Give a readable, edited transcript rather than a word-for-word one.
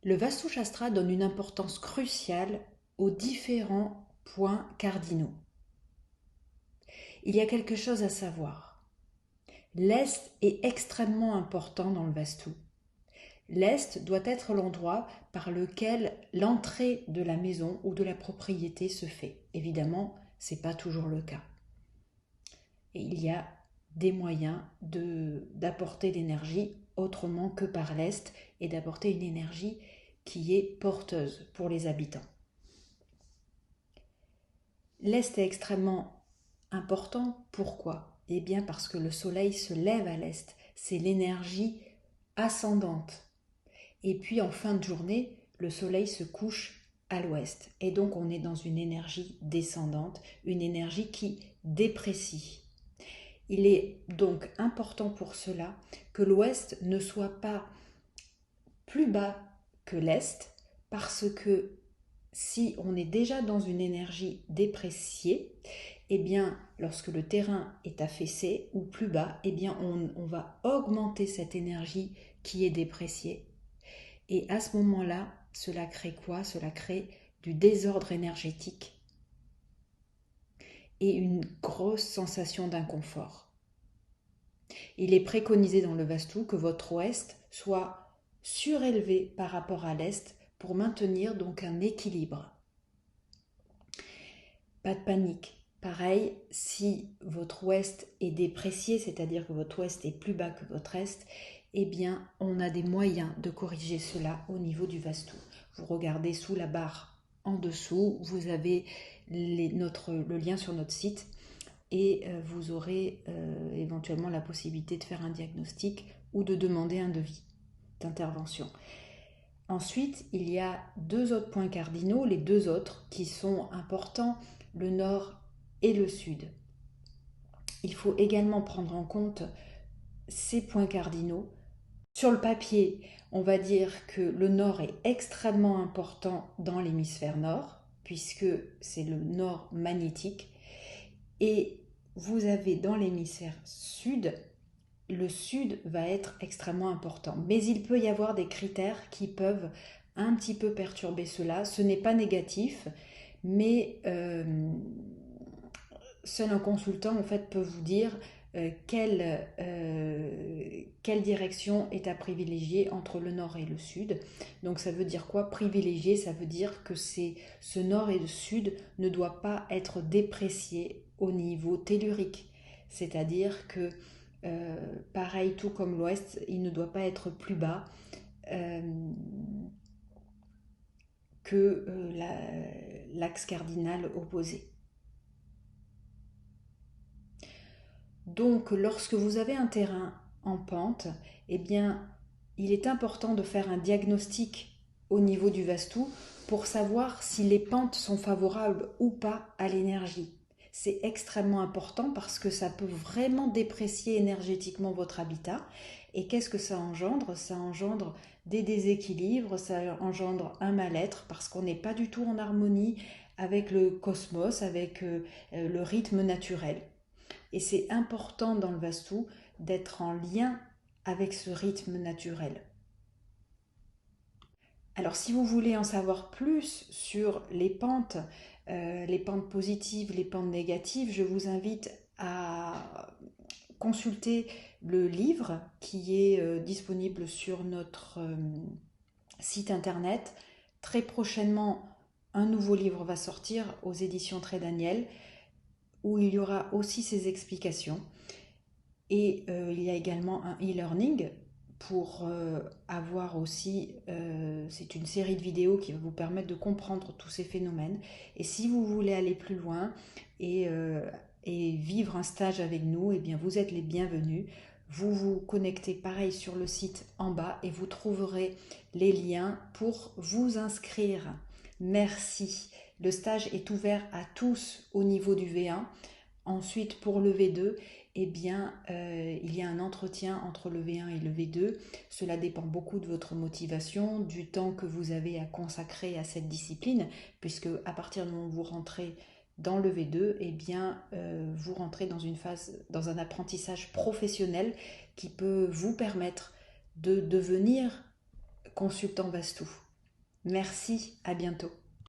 Le Vastu Shastra donne une importance cruciale aux différents points cardinaux. Il y a quelque chose à savoir. L'Est est extrêmement important dans le Vastu. L'Est doit être l'endroit par lequel l'entrée de la maison ou de la propriété se fait. Évidemment, ce n'est pas toujours le cas. Et il y a des moyens d'apporter l'énergie autrement que par l'Est et d'apporter une énergie qui est porteuse pour les habitants. L'Est est extrêmement important. Pourquoi ? Eh bien parce que le soleil se lève à l'Est. C'est l'énergie ascendante. Et puis en fin de journée, le soleil se couche à l'ouest. Et donc on est dans une énergie descendante, une énergie qui déprécie. Il est donc important pour cela que l'ouest ne soit pas plus bas que l'est, parce que si on est déjà dans une énergie dépréciée, eh bien, lorsque le terrain est affaissé ou plus bas, eh bien, on va augmenter cette énergie qui est dépréciée. Et à ce moment-là, cela crée quoi ? Cela crée du désordre énergétique et une grosse sensation d'inconfort. Il est préconisé dans le Vastu que votre ouest soit surélevé par rapport à l'est pour maintenir donc un équilibre. Pas de panique. Pareil, si votre ouest est déprécié, c'est-à-dire que votre ouest est plus bas que votre est, eh bien, on a des moyens de corriger cela au niveau du Vastu. Vous regardez sous la barre en dessous, vous avez le lien sur notre site et vous aurez éventuellement la possibilité de faire un diagnostic ou de demander un devis d'intervention. Ensuite, il y a deux autres points cardinaux, les deux autres qui sont importants, le nord et le sud. Il faut également prendre en compte ces points cardinaux. Sur le papier, on va dire que le nord est extrêmement important dans l'hémisphère nord, puisque c'est le nord magnétique. Et vous avez dans l'hémisphère sud, le sud va être extrêmement important. Mais il peut y avoir des critères qui peuvent un petit peu perturber cela. Ce n'est pas négatif, mais seul un consultant en fait peut vous dire quelle direction est à privilégier entre le nord et le sud. Donc ça veut dire quoi ? Privilégier, ça veut dire que ce nord et le sud ne doit pas être déprécié au niveau tellurique. C'est-à-dire que pareil, tout comme l'ouest, il ne doit pas être plus bas que l'axe cardinal opposé. Donc, lorsque vous avez un terrain en pente, eh bien, il est important de faire un diagnostic au niveau du Vastu pour savoir si les pentes sont favorables ou pas à l'énergie. C'est extrêmement important parce que ça peut vraiment déprécier énergétiquement votre habitat. Et qu'est-ce que ça engendre ? Ça engendre des déséquilibres, ça engendre un mal-être parce qu'on n'est pas du tout en harmonie avec le cosmos, avec le rythme naturel. Et c'est important dans le Vastu d'être en lien avec ce rythme naturel. Alors si vous voulez en savoir plus sur les pentes positives, les pentes négatives, je vous invite à consulter le livre qui est disponible sur notre site internet. Très prochainement, un nouveau livre va sortir aux éditions Très Daniel où il y aura aussi ces explications. Et il y a également un e-learning pour avoir aussi, c'est une série de vidéos qui va vous permettre de comprendre tous ces phénomènes. Et si vous voulez aller plus loin et vivre un stage avec nous, eh bien vous êtes les bienvenus. Vous vous connectez pareil sur le site en bas et vous trouverez les liens pour vous inscrire. Merci. Le stage est ouvert à tous au niveau du V1. Ensuite, pour le V2, eh bien, il y a un entretien entre le V1 et le V2. Cela dépend beaucoup de votre motivation, du temps que vous avez à consacrer à cette discipline, puisque à partir du moment où vous rentrez dans le V2, eh bien, vous rentrez dans une phase, dans un apprentissage professionnel qui peut vous permettre de devenir consultant Vastu. Merci, à bientôt.